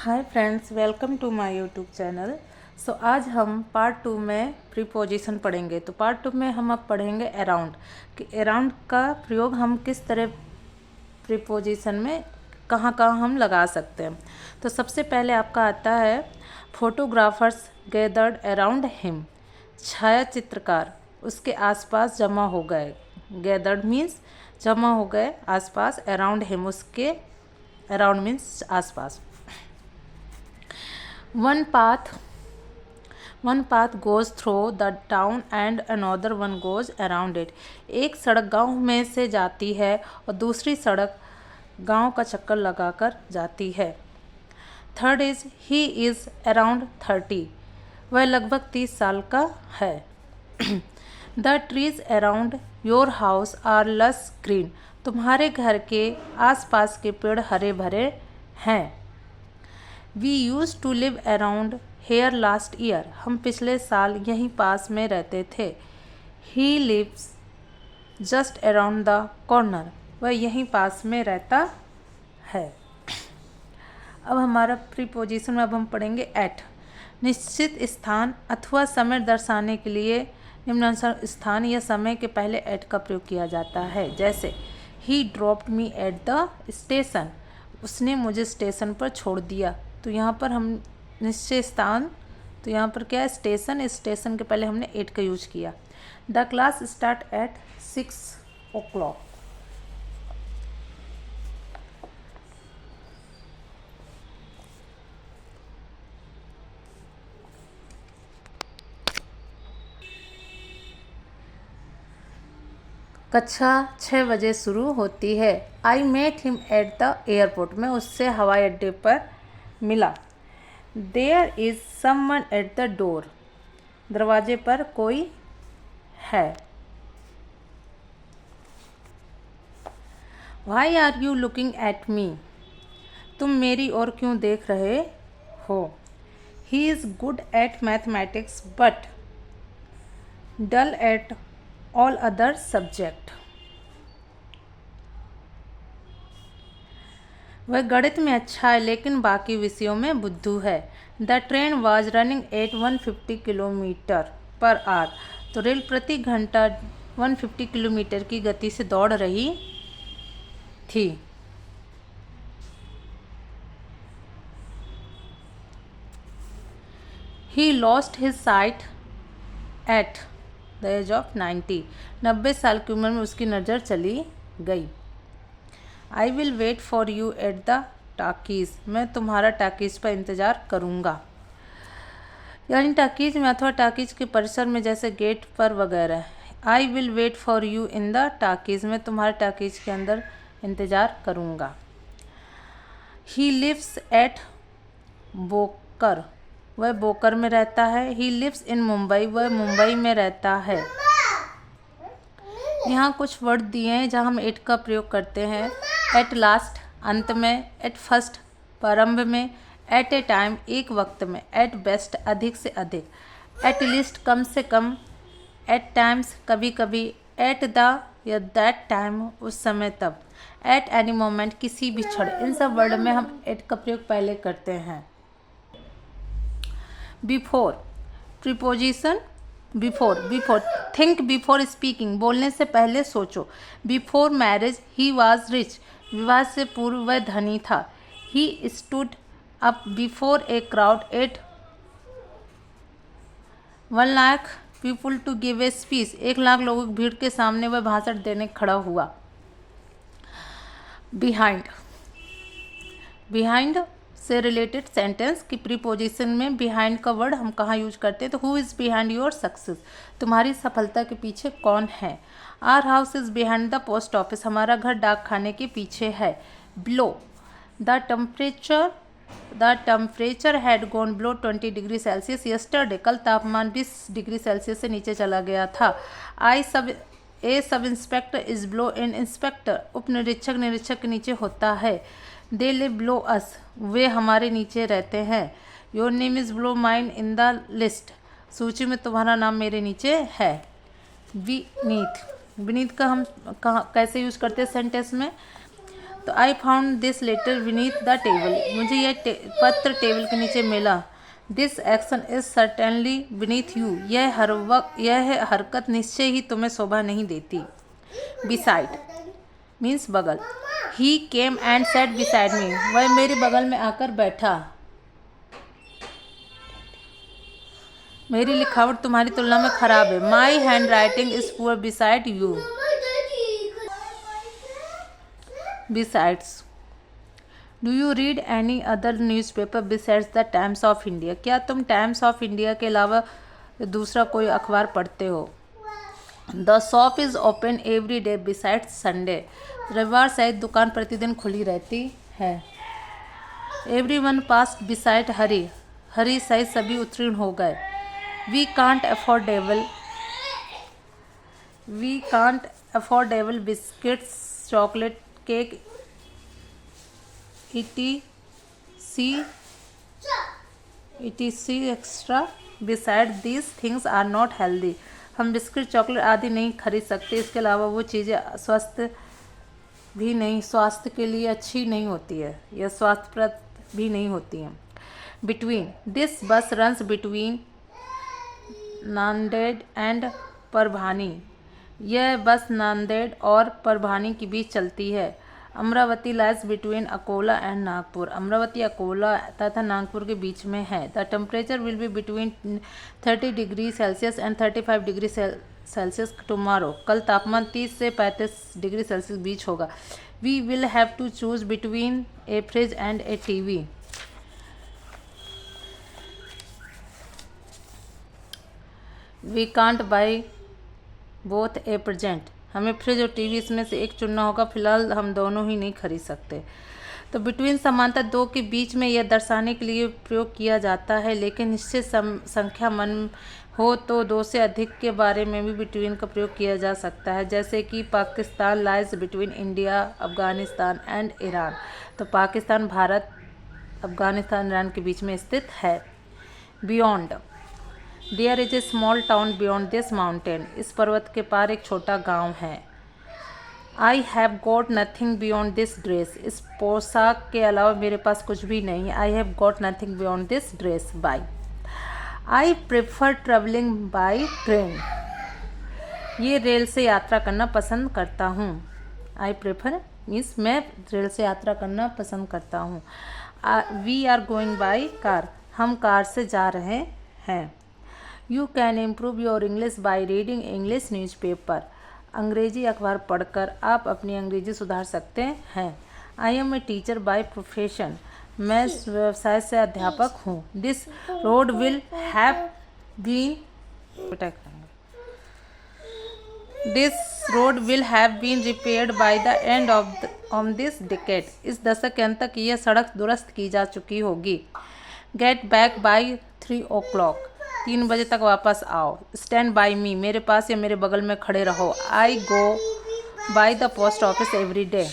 Hi friends, welcome to my YouTube channel. So आज हम part 2 में प्रीपोजिशन पढ़ेंगे। तो पार्ट 2 में हम अब पढ़ेंगे अराउंड कि अराउंड का प्रयोग हम किस तरह प्रीपोजिशन में कहाँ कहाँ हम लगा सकते हैं। तो सबसे पहले आपका आता है फोटोग्राफर्स गैदर्ड अराउंड हिम। छायाचित्रकार उसके आसपास जमा हो गए। गैदर्ड मीन्स जमा हो गए आसपास, अराउंड हिम उसके अराउंड मीन्स आसपास। One path goes through the town and another one goes around it. एक सड़क गांव में से जाती है और दूसरी सड़क गांव का चक्कर लगाकर जाती है। Third is he is around 30। वह लगभग 30 साल का है। The trees around your house are lush green. तुम्हारे घर के आसपास के पेड़ हरे भरे हैं। We use to live around here last year. हम पिछले साल यहीं पास में रहते थे। He lives just around the corner. वह यहीं पास में रहता है। अब हमारा प्रीपोजिशन में अब हम पढ़ेंगे एट। निश्चित स्थान अथवा समय दर्शाने के लिए निम्नानुसार स्थान या समय के पहले एट का प्रयोग किया जाता है। जैसे ही dropped me at the station. उसने मुझे स्टेशन पर छोड़ दिया। तो यहाँ पर हम निश्चित स्थान, तो यहाँ पर क्या है, स्टेशन। इस स्टेशन के पहले हमने एट का यूज किया। The class start at 6 o'clock। कक्षा 6 बजे शुरू होती है। I met him at the airport. मैं उससे हवाई अड्डे पर मिला। There is someone at the door. दरवाजे पर कोई है। Why are you looking at me. तुम मेरी ओर क्यों देख रहे हो। He is good at mathematics but dull at all other subject. वह गणित में अच्छा है लेकिन बाकी विषयों में बुद्धू है। The train was running at 150 kilometre per hour. तो रेल प्रति घंटा 150 किलोमीटर की गति से दौड़ रही थी। He lost his sight at the age of 90। 90 साल की उम्र में उसकी नज़र चली गई। I will wait for you at the talkies. मैं तुम्हारा टाकीज़ पर इंतज़ार करूँगा। यानी टाकीज़ में अथवा टाकीज़ के परिसर में, जैसे गेट पर वगैरह। I will wait for you in the talkies. मैं तुम्हारे टाकीज़ के अंदर इंतज़ार करूँगा। ही लिव्स एट बोकर। वह बोकर में रहता है। He lives in Mumbai. वह मुंबई में रहता है। यहाँ कुछ वर्ड दिए हैं जहाँ हम एट का प्रयोग करते हैं। एट लास्ट अंत में, एट फर्स्ट प्रारंभ में, एट ए टाइम एक वक्त में, एट बेस्ट अधिक से अधिक, एट लीस्ट कम से कम, एट टाइम्स कभी कभी, एट द या दैट टाइम उस समय तब, एट एनी मोमेंट किसी भी क्षण। इन सब वर्ड में हम एट का प्रयोग पहले करते हैं। Before preposition before. Think before speaking. बोलने से पहले सोचो। Before marriage he was rich. विवाह से पूर्व वह धनी था। He stood up before a crowd at 1 lakh people to give a speech. 1 lakh लोगों की भीड़ के सामने वह भाषण देने खड़ा हुआ। बिहाइंड से रिलेटेड सेंटेंस की प्रीपोजिशन में बिहाइंड का वर्ड हम कहाँ यूज करते हैं। तो who is behind your success. तुम्हारी सफलता के पीछे कौन है। Our house is behind the post office. हमारा घर डाक खाने के पीछे है। Below the temperature had gone below 20 degree Celsius yesterday. कल तापमान 20 डिग्री सेल्सियस से नीचे चला गया था। A sub inspector is below in inspector. उप निरीक्षक निरीक्षक के नीचे होता है। दे लिव बिलो अस। वे हमारे नीचे रहते हैं। Your name is below mine in the list. सूची में तुम्हारा नाम मेरे नीचे है। विनीत का हम कैसे यूज़ करते हैं सेंटेंस में। तो I found this letter beneath the table, मुझे यह पत्र टेबल के नीचे मिला। This action is certainly beneath you, यह हरकत निश्चय ही तुम्हें शोभा नहीं देती। बिसाइड मीन्स बगल। He came and sat beside me, वह मेरे बगल में आकर बैठा। मेरी लिखावट तुम्हारी तुलना में खराब है। My hand writing is poor beside you. Besides, do you read any other newspaper besides the times of India, क्या तुम टाइम्स ऑफ इंडिया के अलावा दूसरा कोई अखबार पढ़ते हो। The shop is open every day besides Sunday, रविवार सहित दुकान प्रतिदिन खुली रहती है। Every one passed beside Hari, Hari सहित सभी उत्तीर्ण हो गए। We can't affordable biscuits chocolate cake etc extra beside these things are not healthy, हम बिस्किट चॉकलेट आदि नहीं खरीद सकते, इसके अलावा वो चीज़ें स्वास्थ्य के लिए अच्छी नहीं होती है या स्वास्थ्यप्रद भी नहीं होती हैं। Between, this bus runs between Nanded and Parbhani, यह बस नांदेड़ और परभानी के बीच चलती है। Amravati lies between Akola and Nagpur, Amravati Akola तथा नागपुर के बीच में है। The temperature will be between 30 degree Celsius and 35 degree Celsius tomorrow, कल तापमान 30 से 35 डिग्री सेल्सियस बीच होगा। We will have to choose between a fridge and a TV. We can't by both A present, हमें फ्रिज और TV इसमें से एक चुनना होगा, फिलहाल हम दोनों ही नहीं खरीद सकते। तो बिटवीन समानता दो के बीच में यह दर्शाने के लिए प्रयोग किया जाता है, लेकिन निश्चित संख्या मन हो तो दो से अधिक के बारे में भी बिटवीन का प्रयोग किया जा सकता है, जैसे कि Pakistan lies between India Afghanistan and Iran, तो पाकिस्तान भारत अफगानिस्तान ईरान के बीच में स्थित है। Beyond, there is a small town beyond this mountain, इस पर्वत के पार एक छोटा गांव है। I have got nothing beyond this dress, इस पोशाक के अलावा मेरे पास कुछ भी नहीं है। I have got nothing beyond this dress. By, I prefer travelling by train, ये रेल से यात्रा करना पसंद करता हूँ। आई प्रेफर मीन्स मैं रेल से यात्रा करना पसंद करता हूँ। We are going by car, हम कार से जा रहे हैं। You can improve your English by reading English newspaper, अंग्रेजी अखबार पढ़कर आप अपनी अंग्रेजी सुधार सकते हैं। I am a teacher by profession, मैं व्यवसाय से अध्यापक हूँ। This road will have been repaired by the end of this decade, इस दशक के अंत तक यह सड़क दुरुस्त की जा चुकी होगी। गेट बैक बाई 3 o'clock, 3 बजे तक वापस आओ। स्टैंड बाई मी, मेरे पास या मेरे बगल में खड़े रहो। I go by the post office every day,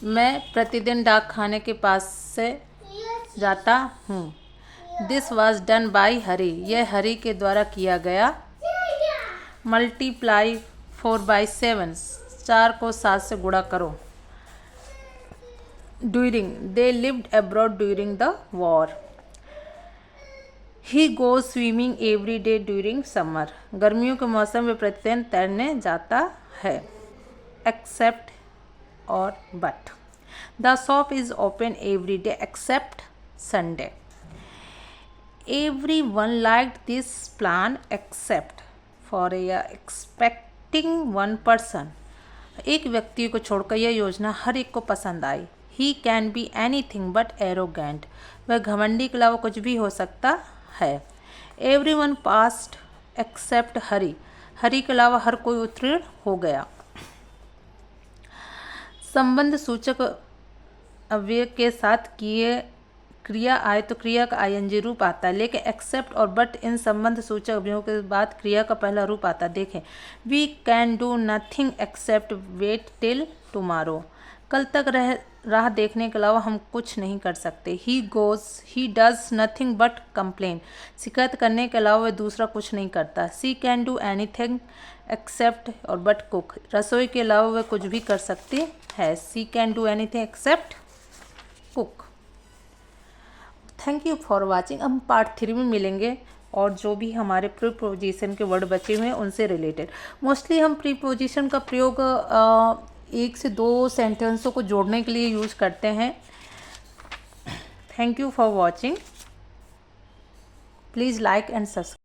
मैं प्रतिदिन डाक खाने के पास से जाता हूँ। This was done by Hari, यह हरी के द्वारा किया गया। मल्टीप्लाई 4/7, 4 को 7 से गुणा करो। During, they lived abroad during the war. He goes swimming every day during summer, गर्मियों के मौसम में प्रतिदिन तैरने जाता है। एक्सेप्ट और but, the shop is open every day except Sunday. Every one liked this plan except for expecting one person, एक व्यक्ति को छोड़कर यह योजना हर एक को पसंद आई। He can be anything but arrogant, वह घमंडी के अलावा कुछ भी हो सकता है। Every one passed except Hari, Hari के अलावा हर कोई उत्तीर्ण हो गया। संबंध सूचक अव्यय के साथ क्रिया आए तो क्रिया का आईएनजी रूप आता है, लेकिन एक्सेप्ट और बट इन संबंध सूचक अवयवों के बाद क्रिया का पहला रूप आता है। देखें, we can do nothing except wait till tomorrow, कल तक राह देखने के अलावा हम कुछ नहीं कर सकते। He does nothing but complain, शिकायत करने के अलावा वह दूसरा कुछ नहीं करता। She can do anything except और बट कुक, रसोई के अलावा वह कुछ भी कर सकती है। She can do anything except cook. Thank you for watching. हम पार्ट 3 में मिलेंगे और जो भी हमारे प्रीपोजिशन के वर्ड बचे हुए हैं उनसे रिलेटेड। मोस्टली हम प्रीपोजिशन का प्रयोग 1 से 2 सेंटेंसों को जोड़ने के लिए यूज़ करते हैं। Thank you for watching. Please like and subscribe.